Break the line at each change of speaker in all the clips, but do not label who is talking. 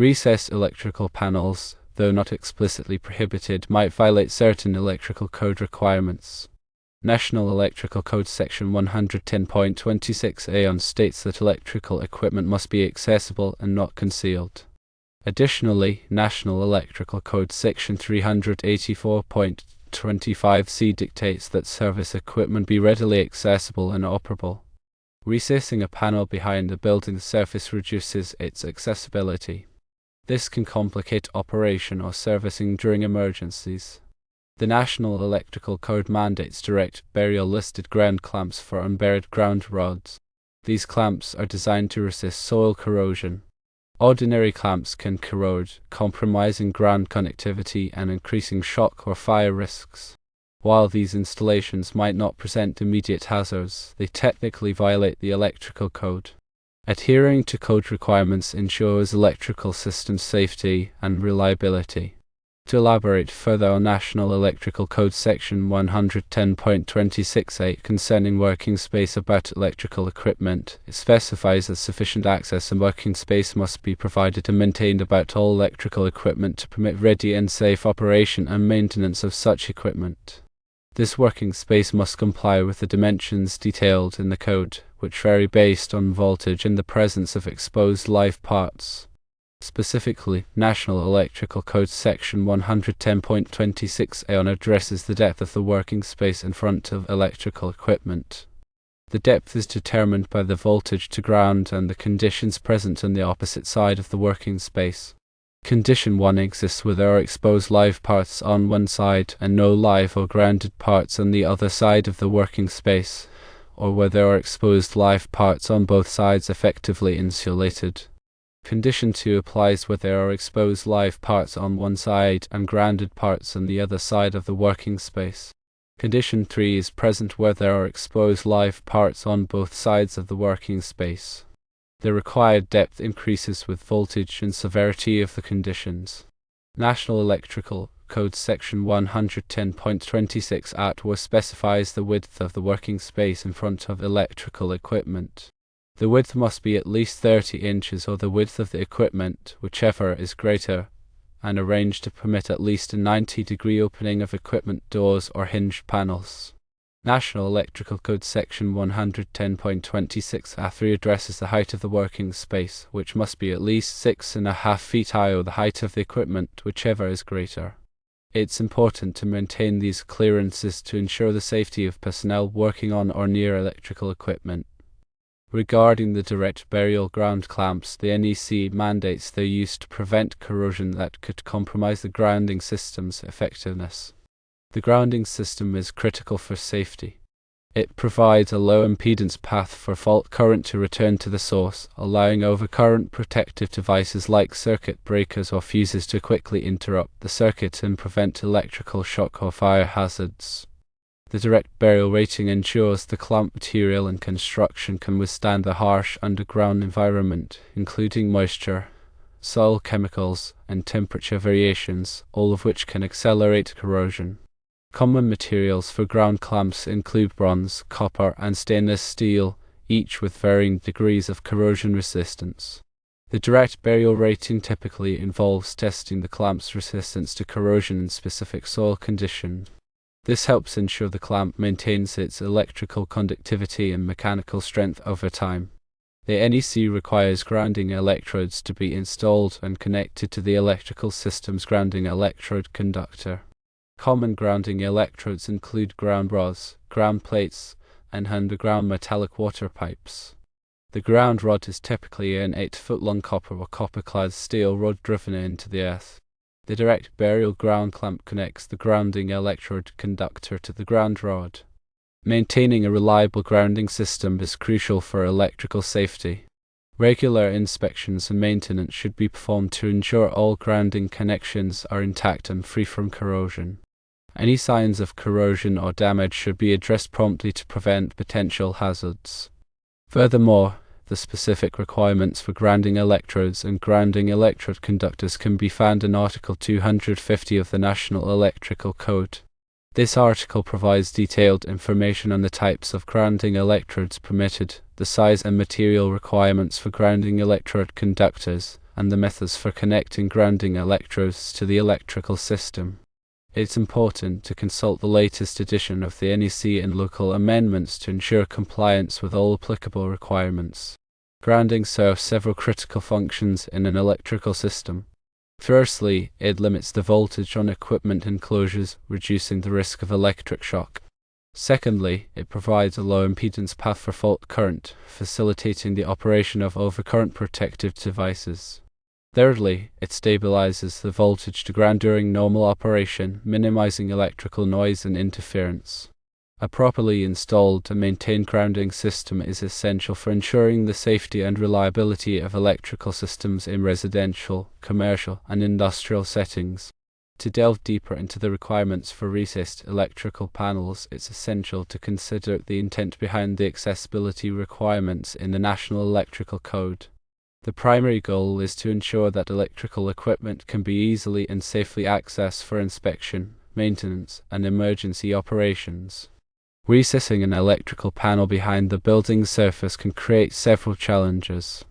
Recessed electrical panels, though not explicitly prohibited, might violate certain electrical code requirements. National Electrical Code Section 110.26a states that electrical equipment must be accessible and not concealed. Additionally, National Electrical Code Section 384.25c dictates that service equipment be readily accessible and operable. Recessing a panel behind a building's surface reduces its accessibility. This can complicate operation or servicing during emergencies. The National Electrical Code mandates direct burial listed ground clamps for unburied ground rods. These clamps are designed to resist soil corrosion. Ordinary clamps can corrode, compromising ground connectivity and increasing shock or fire risks. While these installations might not present immediate hazards, they technically violate the electrical code. Adhering to code requirements ensures electrical system safety and reliability. To elaborate further on National Electrical Code Section 110.26a concerning working space about electrical equipment, it specifies that sufficient access and working space must be provided and maintained about all electrical equipment to permit ready and safe operation and maintenance of such equipment. This working space must comply with the dimensions detailed in the code, which vary based on voltage and the presence of exposed live parts. Specifically, National Electrical Code Section 110.26a addresses the depth of the working space in front of electrical equipment. The depth is determined by the voltage to ground and the conditions present on the opposite side of the working space. Condition 1 exists where there are exposed live parts on one side and no live or grounded parts on the other side of the working space, or where there are exposed live parts on both sides effectively insulated. Condition 2 applies where there are exposed live parts on one side and grounded parts on the other side of the working space. Condition 3 is present where there are exposed live parts on both sides of the working space. The required depth increases with voltage and severity of the conditions. National Electrical Code Section 110.26a specifies the width of the working space in front of electrical equipment. The width must be at least 30 inches or the width of the equipment, whichever is greater, and arranged to permit at least a 90-degree opening of equipment doors or hinged panels. National Electrical Code Section 110.26a addresses the height of the working space, which must be at least 6.5 feet high or the height of the equipment, whichever is greater. It's important to maintain these clearances to ensure the safety of personnel working on or near electrical equipment. Regarding the direct burial ground clamps, the NEC mandates their use to prevent corrosion that could compromise the grounding system's effectiveness. The grounding system is critical for safety. It provides a low impedance path for fault current to return to the source, allowing overcurrent protective devices like circuit breakers or fuses to quickly interrupt the circuit and prevent electrical shock or fire hazards. The direct burial rating ensures the clamp material and construction can withstand the harsh underground environment, including moisture, soil chemicals, and temperature variations, all of which can accelerate corrosion. Common materials for ground clamps include bronze, copper, and stainless steel, each with varying degrees of corrosion resistance. The direct burial rating typically involves testing the clamp's resistance to corrosion in specific soil conditions. This helps ensure the clamp maintains its electrical conductivity and mechanical strength over time. The NEC requires grounding electrodes to be installed and connected to the electrical system's grounding electrode conductor. Common grounding electrodes include ground rods, ground plates, and underground metallic water pipes. The ground rod is typically an 8-foot-long copper or copper-clad steel rod driven into the earth. The direct burial ground clamp connects the grounding electrode conductor to the ground rod. Maintaining a reliable grounding system is crucial for electrical safety. Regular inspections and maintenance should be performed to ensure all grounding connections are intact and free from corrosion. Any signs of corrosion or damage should be addressed promptly to prevent potential hazards. Furthermore, the specific requirements for grounding electrodes and grounding electrode conductors can be found in Article 250 of the National Electrical Code. This article provides detailed information on the types of grounding electrodes permitted, the size and material requirements for grounding electrode conductors, and the methods for connecting grounding electrodes to the electrical system. It's important to consult the latest edition of the NEC and local amendments to ensure compliance with all applicable requirements. Grounding serves several critical functions in an electrical system. Firstly, it limits the voltage on equipment enclosures, reducing the risk of electric shock. Secondly, it provides a low impedance path for fault current, facilitating the operation of overcurrent protective devices. Thirdly, it stabilizes the voltage to ground during normal operation, minimizing electrical noise and interference. A properly installed and maintained grounding system is essential for ensuring the safety and reliability of electrical systems in residential, commercial, and industrial settings. To delve deeper into the requirements for recessed electrical panels, it's essential to consider the intent behind the accessibility requirements in the National Electrical Code. The primary goal is to ensure that electrical equipment can be easily and safely accessed for inspection, maintenance, and emergency operations. Recessing an electrical panel behind the building's surface can create several challenges.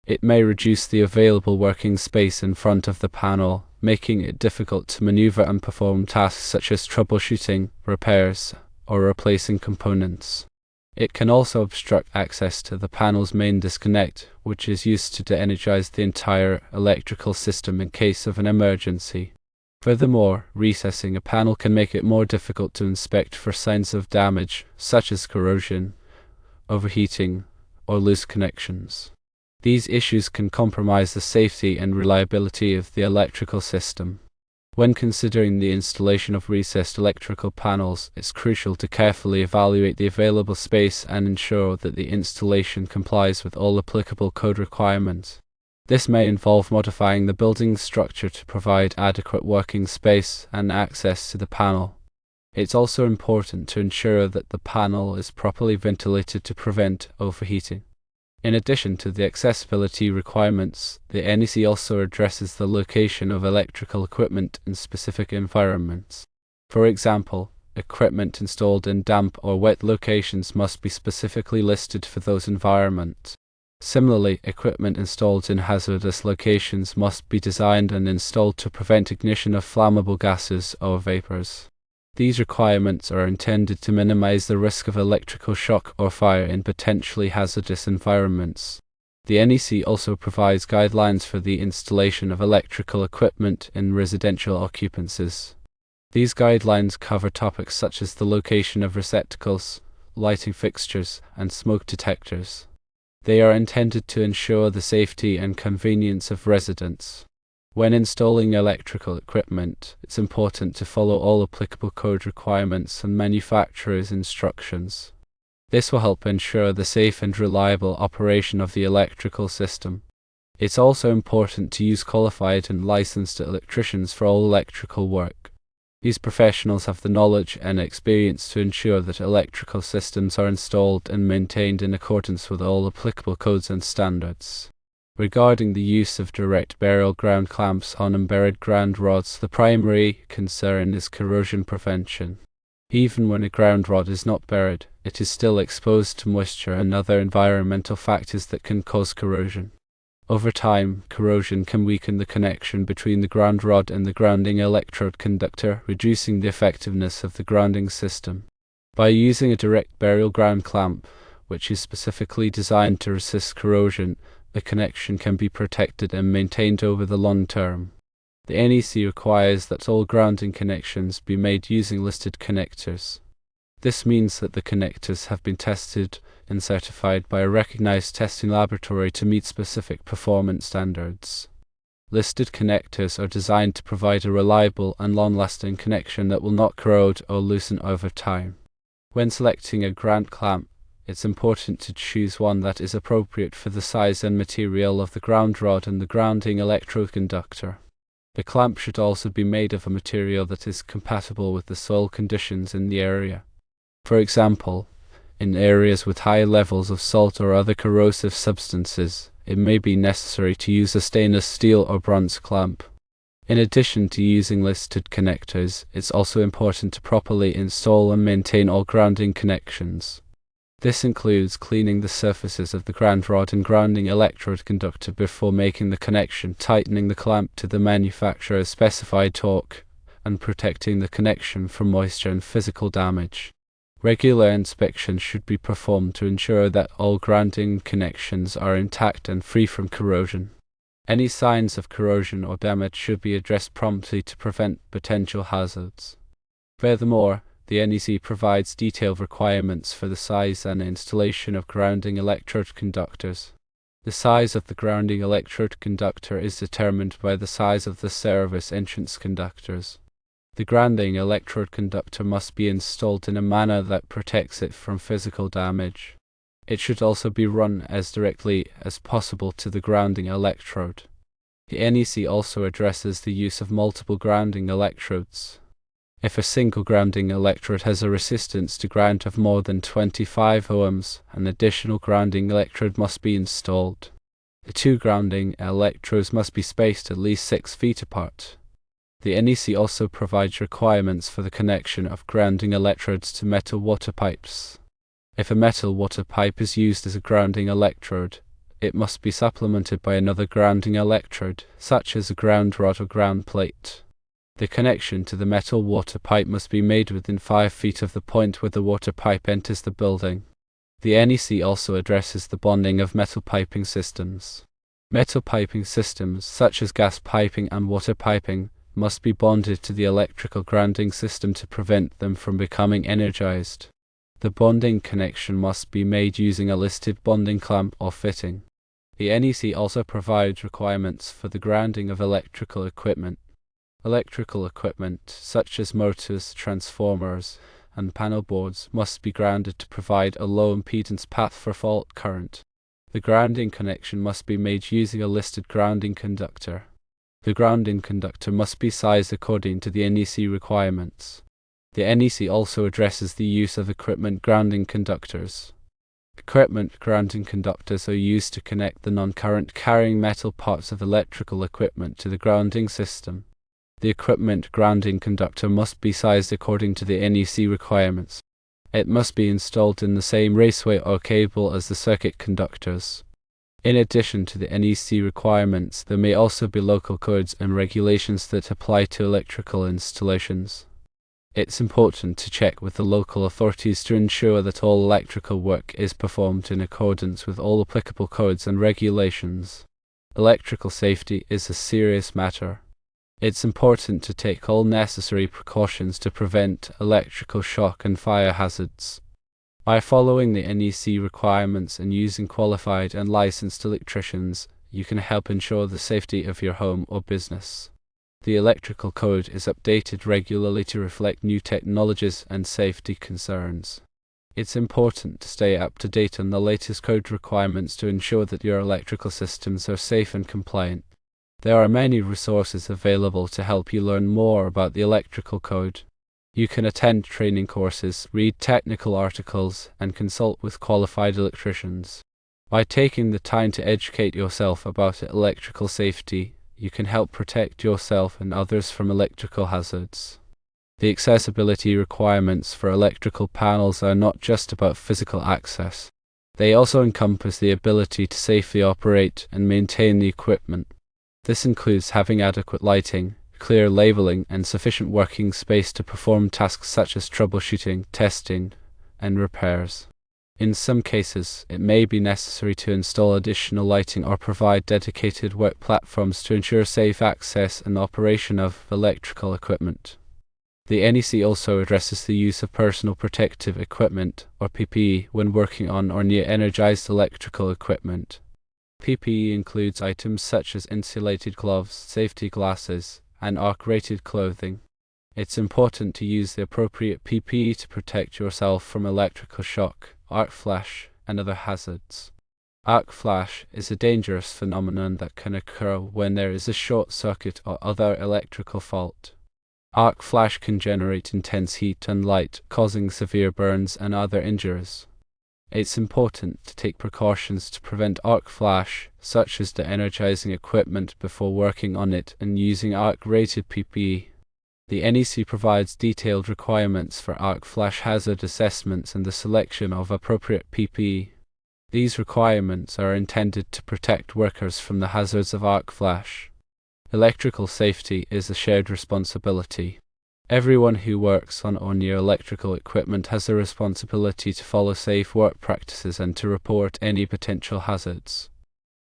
It may reduce the available working space in front of the panel, making it difficult to maneuver and perform tasks such as troubleshooting, repairs, or replacing components. It can also obstruct access to the panel's main disconnect, which is used to de-energize the entire electrical system in case of an emergency. Furthermore, recessing a panel can make it more difficult to inspect for signs of damage, such as corrosion, overheating, or loose connections. These issues can compromise the safety and reliability of the electrical system. When considering the installation of recessed electrical panels, it's crucial to carefully evaluate the available space and ensure that the installation complies with all applicable code requirements. This may involve modifying the building's structure to provide adequate working space and access to the panel. It's also important to ensure that the panel is properly ventilated to prevent overheating. In addition to the accessibility requirements, the NEC also addresses the location of electrical equipment in specific environments. For example, equipment installed in damp or wet locations must be specifically listed for those environments. Similarly, equipment installed in hazardous locations must be designed and installed to prevent ignition of flammable gases or vapors. These requirements are intended to minimize the risk of electrical shock or fire in potentially hazardous environments. The NEC also provides guidelines for the installation of electrical equipment in residential occupancies. These guidelines cover topics such as the location of receptacles, lighting fixtures, and smoke detectors. They are intended to ensure the safety and convenience of residents. When installing electrical equipment, it's important to follow all applicable code requirements and manufacturer's instructions. This will help ensure the safe and reliable operation of the electrical system. It's also important to use qualified and licensed electricians for all electrical work. These professionals have the knowledge and experience to ensure that electrical systems are installed and maintained in accordance with all applicable codes and standards. Regarding the use of direct burial ground clamps on unburied ground rods, the primary concern is corrosion prevention. Even when a ground rod is not buried, it is still exposed to moisture and other environmental factors that can cause corrosion. Over time, corrosion can weaken the connection between the ground rod and the grounding electrode conductor, reducing the effectiveness of the grounding system. By using a direct burial ground clamp, which is specifically designed to resist corrosion, the connection can be protected and maintained over the long term. The NEC requires that all grounding connections be made using listed connectors. This means that the connectors have been tested and certified by a recognized testing laboratory to meet specific performance standards. Listed connectors are designed to provide a reliable and long-lasting connection that will not corrode or loosen over time. When selecting a ground clamp, it's important to choose one that is appropriate for the size and material of the ground rod and the grounding electrode conductor. The clamp should also be made of a material that is compatible with the soil conditions in the area. For example, in areas with high levels of salt or other corrosive substances, it may be necessary to use a stainless steel or bronze clamp. In addition to using listed connectors, it's also important to properly install and maintain all grounding connections. This includes cleaning the surfaces of the ground rod and grounding electrode conductor before making the connection, tightening the clamp to the manufacturer's specified torque, and protecting the connection from moisture and physical damage. Regular inspections should be performed to ensure that all grounding connections are intact and free from corrosion. Any signs of corrosion or damage should be addressed promptly to prevent potential hazards. Furthermore, the NEC provides detailed requirements for the size and installation of grounding electrode conductors. The size of the grounding electrode conductor is determined by the size of the service entrance conductors. The grounding electrode conductor must be installed in a manner that protects it from physical damage. It should also be run as directly as possible to the grounding electrode. The NEC also addresses the use of multiple grounding electrodes. If a single grounding electrode has a resistance to ground of more than 25 ohms, an additional grounding electrode must be installed. The two grounding electrodes must be spaced at least 6 feet apart. The NEC also provides requirements for the connection of grounding electrodes to metal water pipes. If a metal water pipe is used as a grounding electrode, it must be supplemented by another grounding electrode, such as a ground rod or ground plate. The connection to the metal water pipe must be made within 5 feet of the point where the water pipe enters the building. The NEC also addresses the bonding of metal piping systems. Metal piping systems, such as gas piping and water piping, must be bonded to the electrical grounding system to prevent them from becoming energized. The bonding connection must be made using a listed bonding clamp or fitting. The NEC also provides requirements for the grounding of electrical equipment. Electrical equipment, such as motors, transformers, and panel boards, must be grounded to provide a low impedance path for fault current. The grounding connection must be made using a listed grounding conductor. The grounding conductor must be sized according to the NEC requirements. The NEC also addresses the use of equipment grounding conductors. Equipment grounding conductors are used to connect the non-current carrying metal parts of electrical equipment to the grounding system. The equipment grounding conductor must be sized according to the NEC requirements. It must be installed in the same raceway or cable as the circuit conductors. In addition to the NEC requirements, there may also be local codes and regulations that apply to electrical installations. It's important to check with the local authorities to ensure that all electrical work is performed in accordance with all applicable codes and regulations. Electrical safety is a serious matter. It's important to take all necessary precautions to prevent electrical shock and fire hazards. By following the NEC requirements and using qualified and licensed electricians, you can help ensure the safety of your home or business. The electrical code is updated regularly to reflect new technologies and safety concerns. It's important to stay up to date on the latest code requirements to ensure that your electrical systems are safe and compliant. There are many resources available to help you learn more about the electrical code. You can attend training courses, read technical articles, and consult with qualified electricians. By taking the time to educate yourself about electrical safety, you can help protect yourself and others from electrical hazards. The accessibility requirements for electrical panels are not just about physical access. They also encompass the ability to safely operate and maintain the equipment. This includes having adequate lighting, clear labeling, and sufficient working space to perform tasks such as troubleshooting, testing, and repairs. In some cases, it may be necessary to install additional lighting or provide dedicated work platforms to ensure safe access and operation of electrical equipment. The NEC also addresses the use of personal protective equipment, or PPE, when working on or near energized electrical equipment. PPE includes items such as insulated gloves, safety glasses, and arc-rated clothing. It's important to use the appropriate PPE to protect yourself from electrical shock, arc flash, and other hazards. Arc flash is a dangerous phenomenon that can occur when there is a short circuit or other electrical fault. Arc flash can generate intense heat and light, causing severe burns and other injuries. It's important to take precautions to prevent arc flash, such as de-energizing equipment before working on it and using arc-rated PPE. The NEC provides detailed requirements for arc flash hazard assessments and the selection of appropriate PPE. These requirements are intended to protect workers from the hazards of arc flash. Electrical safety is a shared responsibility. Everyone who works on your electrical equipment has a responsibility to follow safe work practices and to report any potential hazards.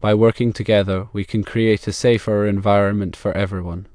By working together, we can create a safer environment for everyone.